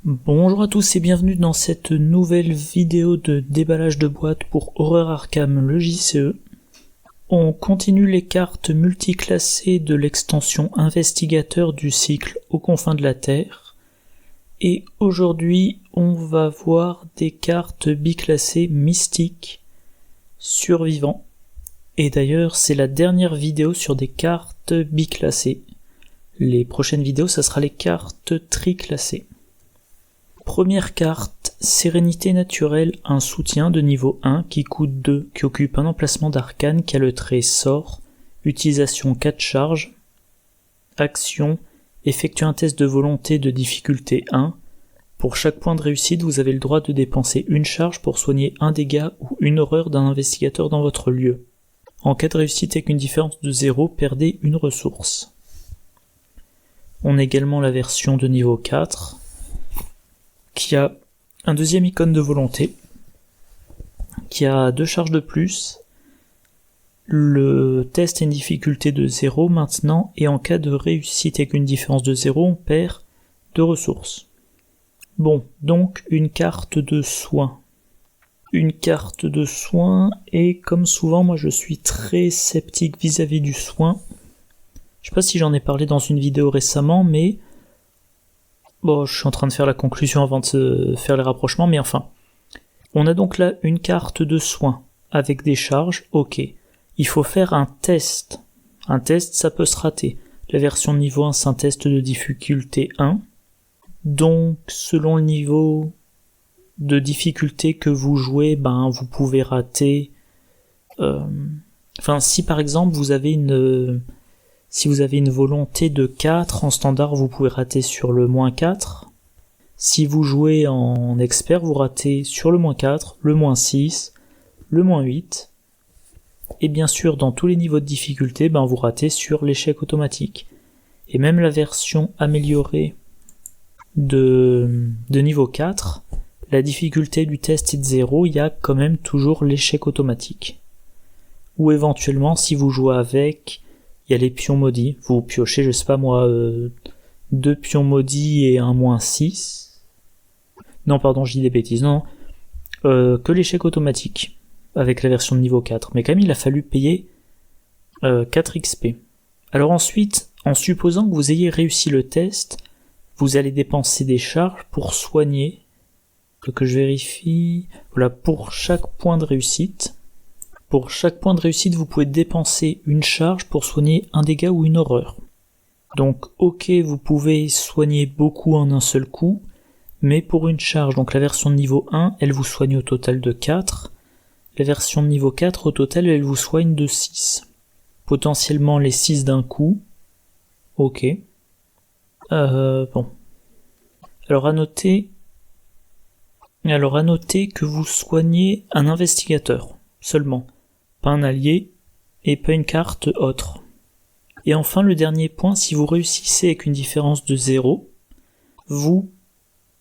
Bonjour à tous et bienvenue dans cette nouvelle vidéo de déballage de boîtes pour Horror Arkham, le JCE. On continue les cartes multiclassées de l'extension investigateur du cycle aux confins de la Terre. Et aujourd'hui, on va voir des cartes biclassées mystiques survivants. Et d'ailleurs, c'est la dernière vidéo sur des cartes biclassées. Les prochaines vidéos, ça sera les cartes triclassées. Première carte, Sérénité naturelle, un soutien de niveau 1 qui coûte 2, qui occupe un emplacement d'arcane, qui a le trait sort, utilisation 4 charges, action, effectue un test de volonté de difficulté 1. Pour chaque point de réussite, vous avez le droit de dépenser une charge pour soigner un dégât ou une horreur d'un investigateur dans votre lieu. En cas de réussite avec une différence de 0, perdez une ressource. On a également la version de niveau 4, qui a un deuxième icône de volonté, qui a 2 charges de plus. Le test a une difficulté de 0 maintenant, et en cas de réussite avec une différence de 0, on perd 2 ressources. Bon, donc une carte de soin. Une carte de soin, et comme souvent, moi je suis très sceptique vis-à-vis du soin. Je sais pas si j'en ai parlé dans une vidéo récemment, mais bon, je suis en train de faire la conclusion avant de faire les rapprochements, mais enfin. On a donc là une carte de soin avec des charges, ok. Il faut faire un test. Un test, ça peut se rater. La version de niveau 1, c'est un test de difficulté 1. Donc, selon le niveau de difficulté que vous jouez, vous pouvez rater. Si par exemple vous avez une volonté de 4 en standard, vous pouvez rater sur le -4. Si vous jouez en expert, vous ratez sur le -4, le -6, le -8. Et bien sûr, dans tous les niveaux de difficulté, vous ratez sur l'échec automatique. Et même la version améliorée de niveau 4, la difficulté du test est de 0, il y a quand même toujours l'échec automatique. Ou éventuellement, si vous jouez avec, il y a les pions maudits, vous piochez, 2 pions maudits et un -6. Non, pardon, je dis des bêtises, non. Que l'échec automatique, avec la version de niveau 4. Mais quand même, il a fallu payer 4 XP. Alors ensuite, en supposant que vous ayez réussi le test, vous allez dépenser des charges pour soigner, que je vérifie, voilà, pour chaque point de réussite. Pour chaque point de réussite, vous pouvez dépenser une charge pour soigner un dégât ou une horreur. Donc, ok, vous pouvez soigner beaucoup en un seul coup, mais pour une charge, donc la version de niveau 1, elle vous soigne au total de 4. La version de niveau 4, au total, elle vous soigne de 6. Potentiellement les 6 d'un coup. Ok. Bon. Alors à noter que vous soignez un investigateur, seulement. Pas un allié, et pas une carte autre. Et enfin, le dernier point, si vous réussissez avec une différence de 0, vous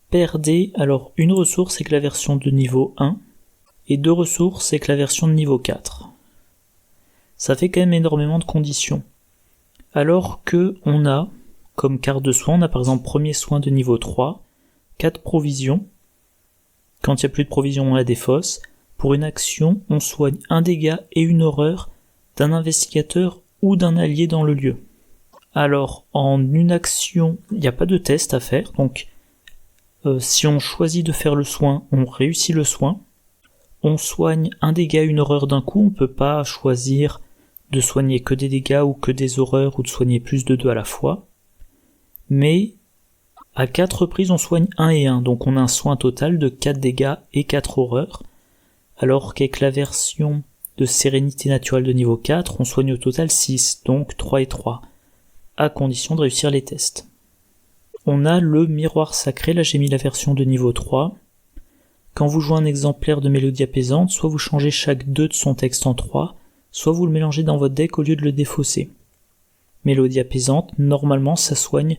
perdez alors une ressource avec la version de niveau 1, et 2 ressources avec la version de niveau 4. Ça fait quand même énormément de conditions. Alors que on a, comme carte de soin, on a par exemple premier soin de niveau 3, 4 provisions. Quand il n'y a plus de provisions, on la défausse. Pour une action, on soigne un dégât et une horreur d'un investigateur ou d'un allié dans le lieu. Alors, en une action, il n'y a pas de test à faire, donc si on choisit de faire le soin, on réussit le soin. On soigne un dégât et une horreur d'un coup, on peut pas choisir de soigner que des dégâts ou que des horreurs ou de soigner plus de 2 à la fois. Mais à 4 reprises, on soigne 1 et 1, donc on a un soin total de 4 dégâts et 4 horreurs. Alors qu'avec la version de Sérénité naturelle de niveau 4, on soigne au total 6, donc 3 et 3, à condition de réussir les tests. On a le miroir sacré, là j'ai mis la version de niveau 3. Quand vous jouez un exemplaire de Mélodie apaisante, soit vous changez chaque 2 de son texte en 3, soit vous le mélangez dans votre deck au lieu de le défausser. Mélodie apaisante, normalement ça soigne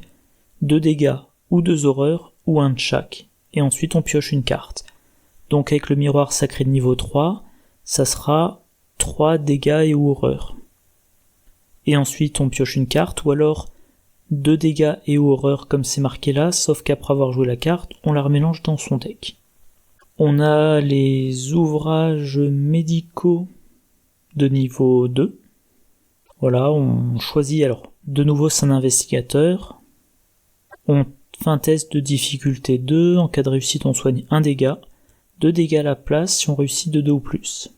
2 dégâts, ou 2 horreurs, ou 1 de chaque, et ensuite on pioche une carte. Donc avec le miroir sacré de niveau 3, ça sera 3 dégâts et ou horreurs. Et ensuite on pioche une carte, ou alors 2 dégâts et horreur comme c'est marqué là, sauf qu'après avoir joué la carte, on la remélange dans son deck. On a les ouvrages médicaux de niveau 2. Voilà, on choisit, alors, de nouveau c'est un investigateur. On fait un test de difficulté 2, en cas de réussite on soigne 1 dégât, 2 dégâts à la place si on réussit de 2 ou plus.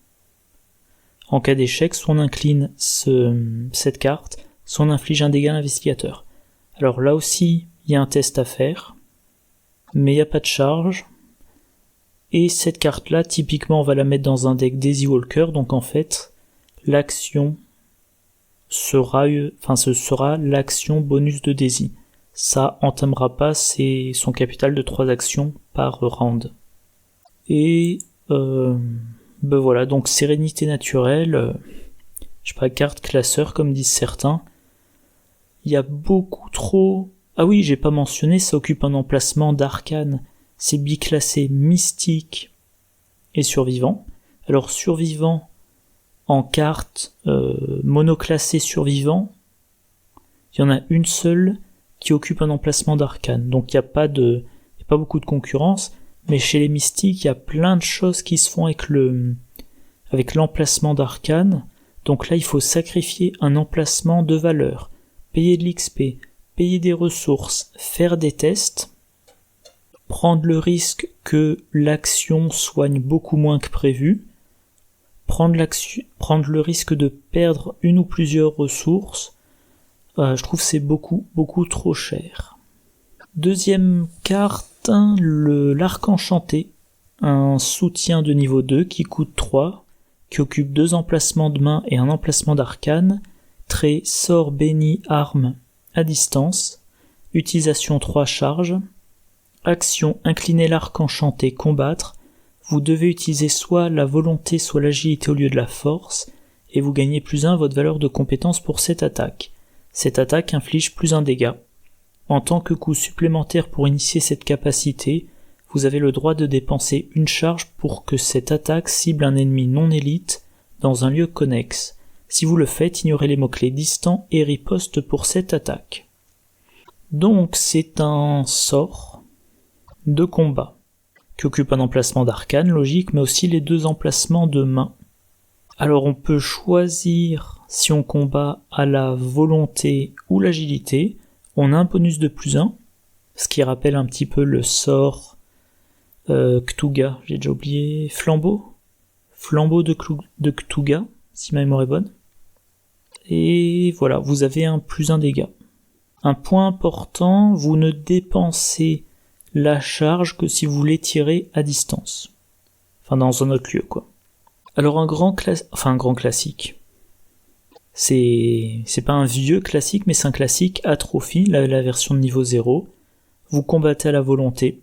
En cas d'échec, soit on incline cette carte, soit on inflige un dégât à l'investigateur. Alors là aussi, il y a un test à faire, mais il n'y a pas de charge. Et cette carte-là, typiquement, on va la mettre dans un deck Daisy Walker, donc en fait, l'action ce sera l'action bonus de Daisy. Ça entamera pas son capital de 3 actions par round. Et voilà, donc sérénité naturelle, je sais pas, carte classeur comme disent certains. Il y a beaucoup trop... Ah oui, j'ai pas mentionné, ça occupe un emplacement d'arcane. C'est biclassé mystique et survivant. Alors survivant en carte monoclassée survivant, il y en a une seule qui occupe un emplacement d'arcane. Donc il n'y a pas beaucoup de concurrence, mais chez les mystiques, il y a plein de choses qui se font avec l'emplacement d'arcane. Donc là, il faut sacrifier un emplacement de valeur, payer de l'XP, payer des ressources, faire des tests, prendre le risque que l'action soigne beaucoup moins que prévu, prendre le risque de perdre une ou plusieurs ressources. Je trouve que c'est beaucoup trop cher. Deuxième carte, l'arc enchanté, un soutien de niveau 2 qui coûte 3, qui occupe 2 emplacements de main et un emplacement d'arcane, trait sort béni arme à distance, utilisation 3 charges, action incliner l'arc enchanté combattre, vous devez utiliser soit la volonté soit l'agilité au lieu de la force, et vous gagnez +1 votre valeur de compétence pour cette attaque. Cette attaque inflige +1 dégât. En tant que coût supplémentaire pour initier cette capacité, vous avez le droit de dépenser une charge pour que cette attaque cible un ennemi non élite dans un lieu connexe. Si vous le faites, ignorez les mots-clés distant et riposte pour cette attaque. Donc c'est un sort de combat qui occupe un emplacement d'arcane, logique, mais aussi les 2 emplacements de main. Alors on peut choisir si on combat à la volonté ou l'agilité. On a un bonus de +1, ce qui rappelle un petit peu le sort Cthugha, j'ai déjà oublié, flambeau de Cthugha, si ma mémoire est bonne. Et voilà, vous avez un +1 dégât. Un point important, vous ne dépensez la charge que si vous voulez tirer à distance. Enfin, dans un autre lieu, quoi. Alors un grand classique. C'est pas un vieux classique, mais c'est un classique Atrophie, la version de niveau 0. Vous combattez à la volonté.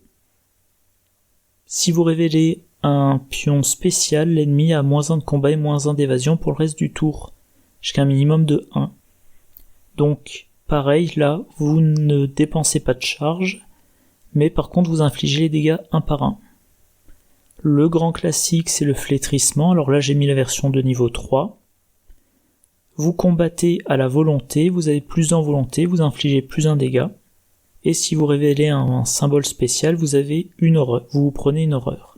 Si vous révélez un pion spécial, l'ennemi a -1 de combat et -1 d'évasion pour le reste du tour, jusqu'à un minimum de 1. Donc, pareil, là, vous ne dépensez pas de charge, mais par contre vous infligez les dégâts un par un. Le grand classique, c'est le flétrissement, alors là j'ai mis la version de niveau 3. Vous combattez à la volonté, vous avez +1 volonté, vous infligez +1 dégât, et si vous révélez un symbole spécial, vous avez une horreur, vous prenez une horreur.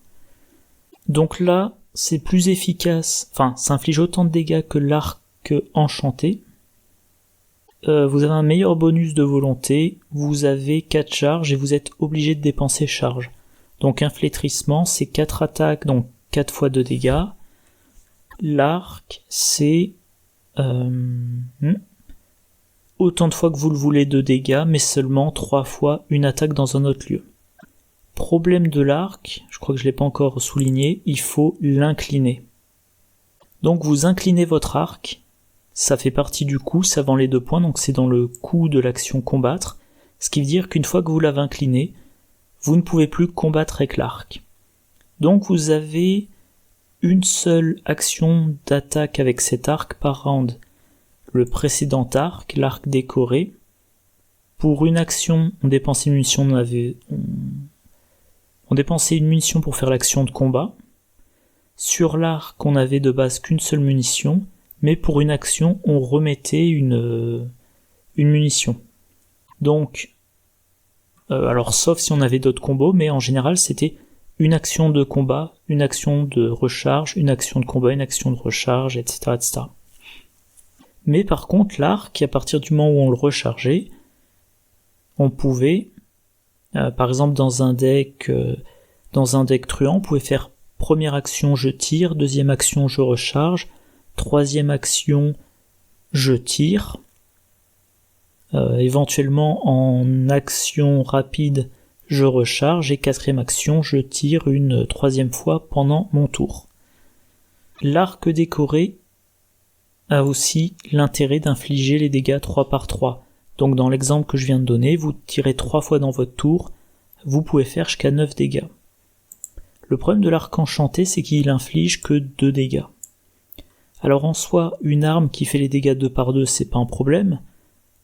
Donc là, c'est plus efficace, enfin, ça inflige autant de dégâts que l'arc enchanté. Vous avez un meilleur bonus de volonté, vous avez 4 charges et vous êtes obligé de dépenser charge. Donc un flétrissement, c'est 4 attaques, donc 4 fois 2 dégâts. L'arc, c'est autant de fois que vous le voulez de dégâts, mais seulement 3 fois une attaque dans un autre lieu. Problème de l'arc, je crois que je l'ai pas encore souligné, il faut l'incliner. Donc vous inclinez votre arc, ça fait partie du coup, ça vend les 2 points, donc c'est dans le coût de l'action combattre, ce qui veut dire qu'une fois que vous l'avez incliné, vous ne pouvez plus combattre avec l'arc. Donc vous avez une seule action d'attaque avec cet arc par round. Le précédent arc, l'arc décoré, pour une action, on dépensait une munition, on dépensait une munition pour faire l'action de combat. Sur l'arc, on avait de base qu'une seule munition, mais pour une action, on remettait une munition. Donc, alors sauf si on avait d'autres combos, mais en général c'était une action de combat, une action de recharge, une action de combat, une action de recharge, etc. etc. Mais par contre, l'arc, à partir du moment où on le rechargeait, on pouvait, par exemple dans un deck truand, on pouvait faire première action je tire, deuxième action je recharge, troisième action je tire, éventuellement en action rapide je recharge, et quatrième action je tire une troisième fois pendant mon tour. L'arc décoré a aussi l'intérêt d'infliger les dégâts 3 par 3. Donc dans l'exemple que je viens de donner, vous tirez 3 fois dans votre tour, vous pouvez faire jusqu'à 9 dégâts. Le problème de l'arc enchanté, c'est qu'il inflige que 2 dégâts. Alors en soi, une arme qui fait les dégâts 2 par 2, c'est pas un problème,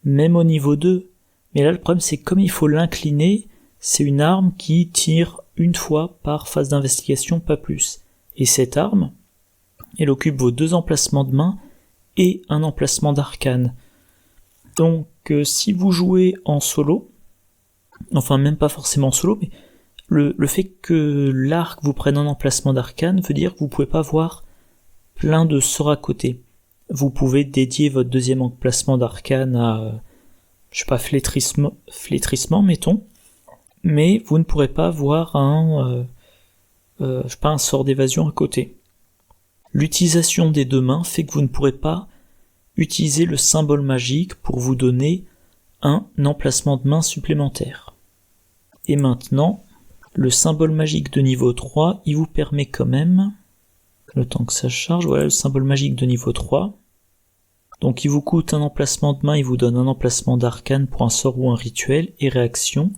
même au niveau 2. Mais là le problème c'est que comme il faut l'incliner, c'est une arme qui tire une fois par phase d'investigation, pas plus. Et cette arme, elle occupe vos 2 emplacements de main et un emplacement d'arcane. Donc si vous jouez en solo, enfin même pas forcément en solo, mais le fait que l'arc vous prenne un emplacement d'arcane veut dire que vous pouvez pas avoir plein de sorts à côté. Vous pouvez dédier votre deuxième emplacement d'arcane à, je sais pas, flétrissement, mettons, mais vous ne pourrez pas avoir un sort d'évasion à côté. L'utilisation des 2 mains fait que vous ne pourrez pas utiliser le symbole magique pour vous donner un emplacement de main supplémentaire. Et maintenant, le symbole magique de niveau 3, il vous permet quand même, le temps que ça charge, voilà le symbole magique de niveau 3. Donc il vous coûte un emplacement de main, il vous donne un emplacement d'arcane pour un sort ou un rituel, et réaction.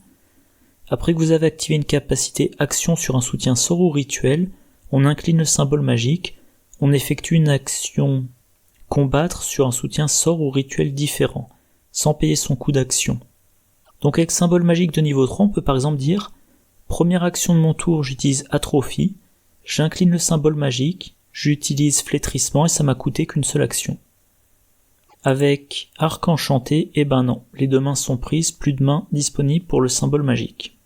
Après que vous avez activé une capacité action sur un soutien sort ou rituel, on incline le symbole magique, on effectue une action combattre sur un soutien sort ou rituel différent, sans payer son coût d'action. Donc avec symbole magique de niveau 3, on peut par exemple dire première action de mon tour, j'utilise atrophie, j'incline le symbole magique, j'utilise flétrissement et ça m'a coûté qu'une seule action. Avec arc enchanté, eh ben non, les 2 mains sont prises, plus de mains disponibles pour le symbole magique.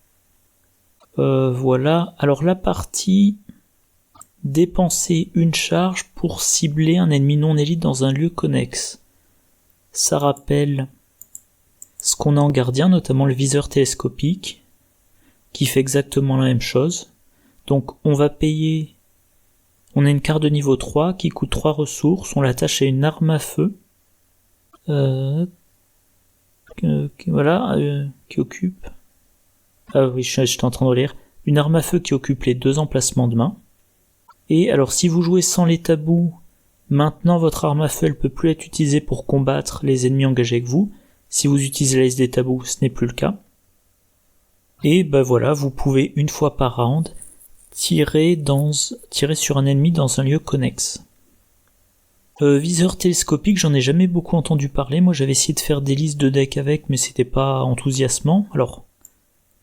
Voilà, alors la partie dépenser une charge pour cibler un ennemi non élite dans un lieu connexe. Ça rappelle ce qu'on a en gardien, notamment le viseur télescopique, qui fait exactement la même chose. Donc on va payer, on a une carte de niveau 3 qui coûte 3 ressources, on l'attache à une arme à feu, qui occupe, ah oui, j'étais en train de lire, une arme à feu qui occupe les 2 emplacements de main. Et alors si vous jouez sans les tabous, maintenant votre arme à feu elle peut plus être utilisée pour combattre les ennemis engagés avec vous. Si vous utilisez la liste des tabous, ce n'est plus le cas. Et ben voilà, vous pouvez une fois par round tirer sur un ennemi dans un lieu connexe. Viseur télescopique, j'en ai jamais beaucoup entendu parler. Moi j'avais essayé de faire des listes de decks avec, mais c'était pas enthousiasmant. Alors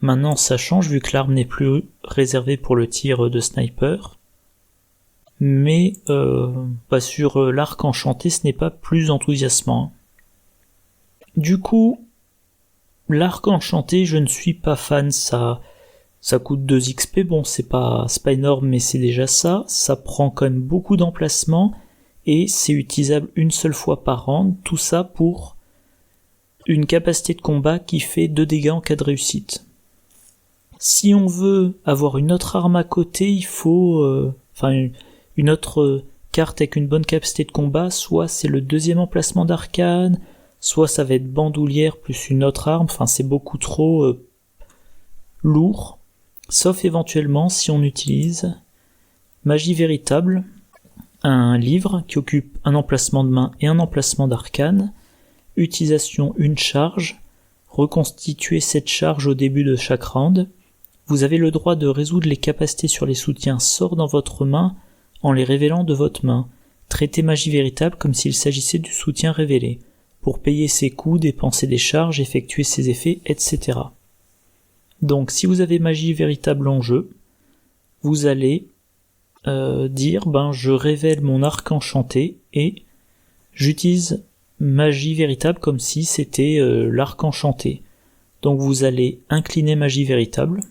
maintenant ça change vu que l'arme n'est plus réservée pour le tir de sniper. Mais sur l'arc enchanté, ce n'est pas plus enthousiasmant. Du coup, l'arc enchanté, je ne suis pas fan, ça coûte 2 XP, bon c'est pas énorme mais c'est déjà ça prend quand même beaucoup d'emplacement, et c'est utilisable une seule fois par round, tout ça pour une capacité de combat qui fait 2 dégâts en cas de réussite. Si on veut avoir une autre arme à côté, il faut une autre carte avec une bonne capacité de combat, soit c'est le 2e emplacement d'arcane, soit ça va être bandoulière plus une autre arme, enfin c'est beaucoup trop lourd, sauf éventuellement si on utilise Magie véritable, un livre qui occupe un emplacement de main et un emplacement d'arcane, utilisation une charge, reconstituer cette charge au début de chaque round, vous avez le droit de résoudre les capacités sur les soutiens sorts dans votre main en les révélant de votre main. Traitez magie véritable comme s'il s'agissait du soutien révélé. Pour payer ses coûts, dépenser des charges, effectuer ses effets, etc. Donc si vous avez magie véritable en jeu, vous allez dire je révèle mon arc enchanté et j'utilise magie véritable comme si c'était l'arc enchanté. Donc vous allez incliner magie véritable.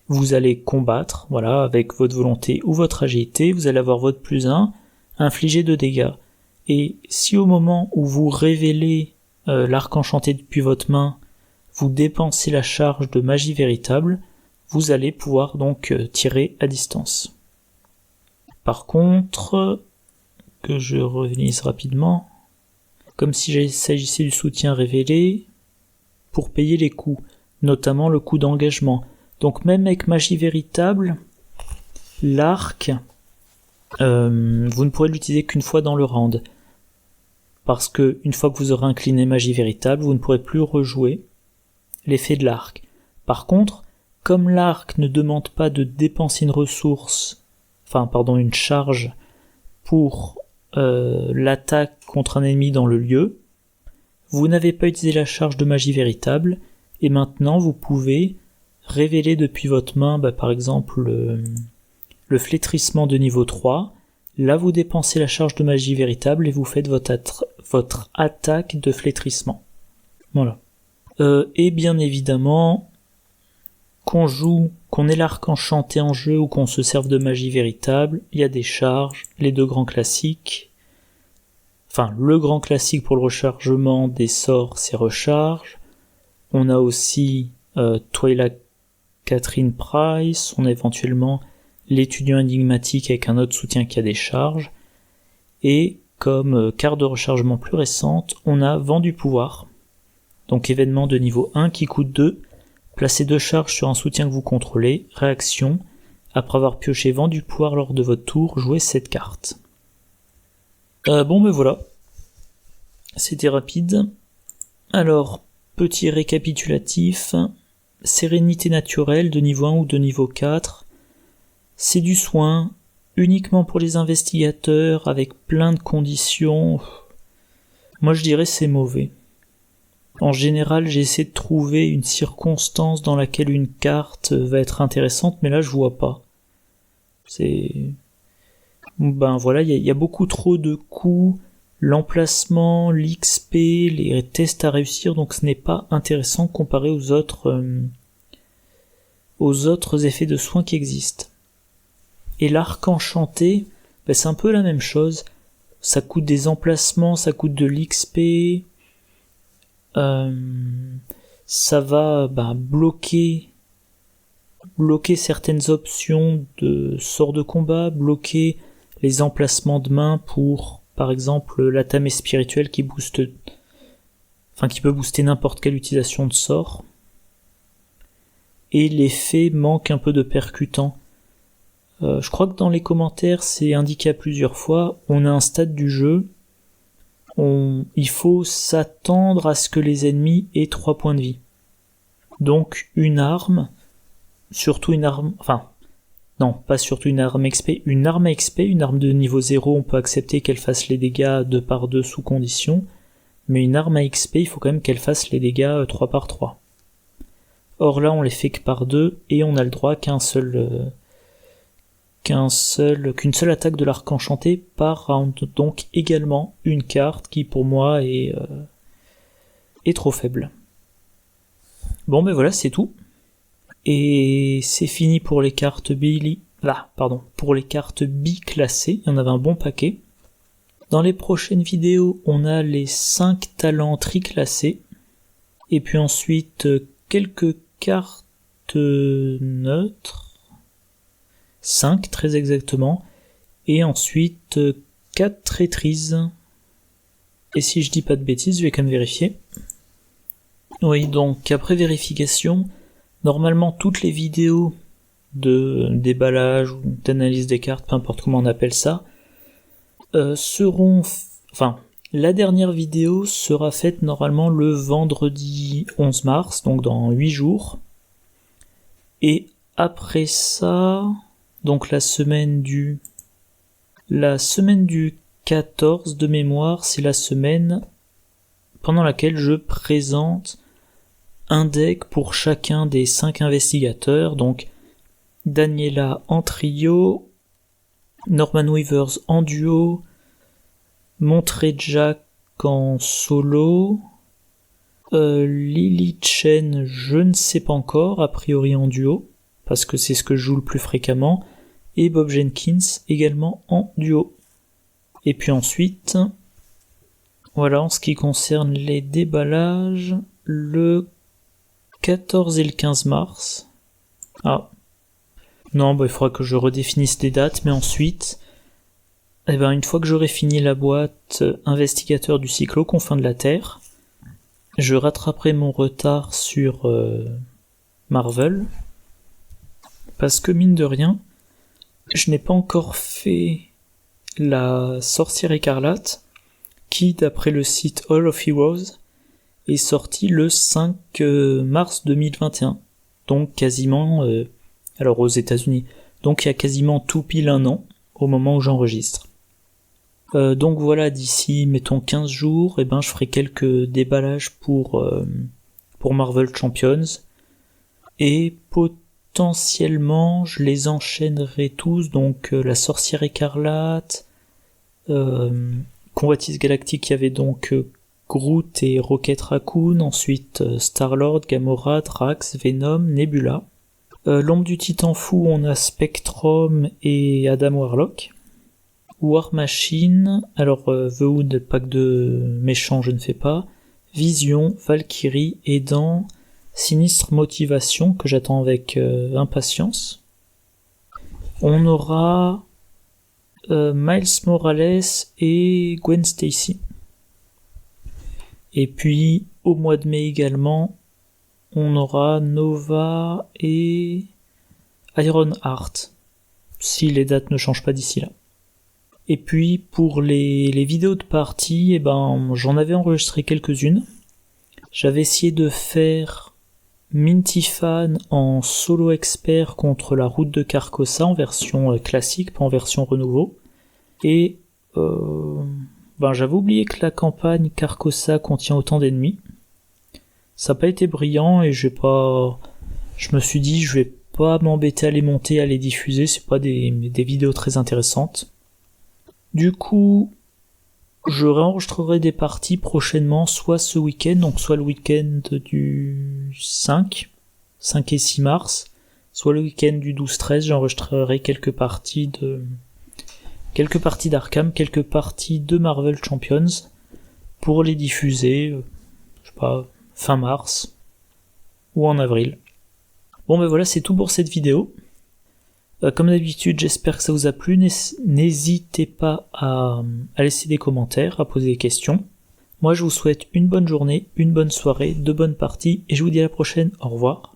Vous allez combattre, voilà, avec votre volonté ou votre agilité. Vous allez avoir votre +1, infliger 2 dégâts. Et si au moment où vous révélez l'arc enchanté depuis votre main, vous dépensez la charge de magie véritable, vous allez pouvoir donc tirer à distance. Par contre, que je revenisse rapidement, comme s'il s'agissait du soutien révélé, pour payer les coûts, notamment le coût d'engagement. Donc même avec magie véritable, l'arc, vous ne pourrez l'utiliser qu'une fois dans le round. Parce que une fois que vous aurez incliné magie véritable, vous ne pourrez plus rejouer l'effet de l'arc. Par contre, comme l'arc ne demande pas de dépenser une charge pour l'attaque contre un ennemi dans le lieu, vous n'avez pas utilisé la charge de magie véritable, et maintenant vous pouvez révéler depuis votre main, par exemple, le flétrissement de niveau 3, là vous dépensez la charge de magie véritable et vous faites votre attaque de flétrissement. Voilà. Et bien évidemment, qu'on ait l'arc enchanté en jeu ou qu'on se serve de magie véritable, il y a des charges, les 2 grands classiques. Enfin, le grand classique pour le rechargement des sorts, c'est recharge. On a aussi Twilight Catherine Price, on a éventuellement l'étudiant énigmatique avec un autre soutien qui a des charges. Et comme carte de rechargement plus récente, on a Vent du pouvoir. Donc événement de niveau 1 qui coûte 2. Placez 2 charges sur un soutien que vous contrôlez. Réaction. Après avoir pioché Vent du pouvoir lors de votre tour, jouez cette carte. Voilà. C'était rapide. Alors, petit récapitulatif. Sérénité naturelle de niveau 1 ou de niveau 4. C'est du soin, uniquement pour les investigateurs, avec plein de conditions. Moi je dirais c'est mauvais. En général, j'essaie de trouver une circonstance dans laquelle une carte va être intéressante, mais là je vois pas. Il y a beaucoup trop de coûts, l'emplacement, l'XP, les tests à réussir, donc ce n'est pas intéressant comparé aux autres effets de soins qui existent. Et l'arc enchanté, c'est un peu la même chose. Ça coûte des emplacements, ça coûte de l'XP, ça va bloquer certaines options de sorts de combat, bloquer les emplacements de main pour, par exemple, la tamée spirituelle qui peut booster n'importe quelle utilisation de sort. Et l'effet manque un peu de percutant. Je crois que dans les commentaires c'est indiqué à plusieurs fois, on a un stade du jeu, il faut s'attendre à ce que les ennemis aient 3 points de vie. Donc une arme, une arme XP, une arme XP, une arme de niveau 0, on peut accepter qu'elle fasse les dégâts 2 par 2 sous condition, mais une arme à XP, il faut quand même qu'elle fasse les dégâts 3 par 3. Or là on les fait que par 2, et on a le droit qu'une seule attaque de l'arc enchanté par round, donc également une carte qui pour moi est trop faible. Voilà, c'est tout. Et c'est fini pour les cartes pour les cartes bi-classées, il y en avait un bon paquet. Dans les prochaines vidéos, on a les 5 talents tri-classés, et puis ensuite quelques cartes neutres, 5 très exactement, et ensuite 4 traîtrises. Et si je dis pas de bêtises, je vais quand même vérifier. Oui, donc après vérification, normalement toutes les vidéos de déballage ou d'analyse des cartes, peu importe comment on appelle ça, la dernière vidéo sera faite normalement le vendredi 11 mars, donc dans 8 jours. Et après ça, donc la semaine du 14 de mémoire, c'est la semaine pendant laquelle je présente un deck pour chacun des 5 investigateurs, donc Daniela en trio, Norman Weavers en duo, Monterey Jack en solo, Lily Chen, je ne sais pas encore, a priori en duo, parce que c'est ce que je joue le plus fréquemment, et Bob Jenkins également en duo. Et puis ensuite, voilà, en ce qui concerne les déballages, le 14 et le 15 mars. Ah. Non, il faudra que je redéfinisse les dates, mais ensuite, une fois que j'aurai fini la boîte Investigateur du Cyclo confins de la Terre, je rattraperai mon retard sur Marvel, parce que mine de rien, je n'ai pas encore fait la Sorcière Écarlate, qui, d'après le site Hall of Heroes, est sorti le 5 mars 2021, donc quasiment, alors aux États-Unis, donc il y a quasiment tout pile un an au moment où j'enregistre. Donc voilà, d'ici mettons 15 jours, je ferai quelques déballages pour Marvel Champions, et potentiellement je les enchaînerai tous, donc la Sorcière Écarlate, Convoitise Galactique, il y avait donc Groot et Rocket Raccoon, ensuite Star-Lord, Gamora, Drax, Venom, Nebula. L'Ombre du Titan Fou, on a Spectrum et Adam Warlock. War Machine, alors The Hood, pack de méchants, je ne fais pas. Vision, Valkyrie, Aidant, Sinistre Motivation, que j'attends avec impatience. On aura Miles Morales et Gwen Stacy. Et puis, au mois de mai également, on aura Nova et Ironheart, si les dates ne changent pas d'ici là. Et puis, pour les vidéos de partie, j'en avais enregistré quelques-unes. J'avais essayé de faire Minty-Fan en solo expert contre la route de Carcosa en version classique, pas en version renouveau. Et j'avais oublié que la campagne Carcosa contient autant d'ennemis. Ça n'a pas été brillant et je me suis dit je vais pas m'embêter à les monter, à les diffuser, c'est pas des vidéos très intéressantes. Du coup, je réenregistrerai des parties prochainement, soit ce week-end, donc soit le week-end du 5 et 6 mars, soit le week-end du 12-13, j'enregistrerai quelques parties d'Arkham, quelques parties de Marvel Champions, pour les diffuser, fin mars, ou en avril. Bon voilà, c'est tout pour cette vidéo. Comme d'habitude, j'espère que ça vous a plu. N'hésitez pas à laisser des commentaires, à poser des questions. Moi, je vous souhaite une bonne journée, une bonne soirée, de bonnes parties, et je vous dis à la prochaine. Au revoir.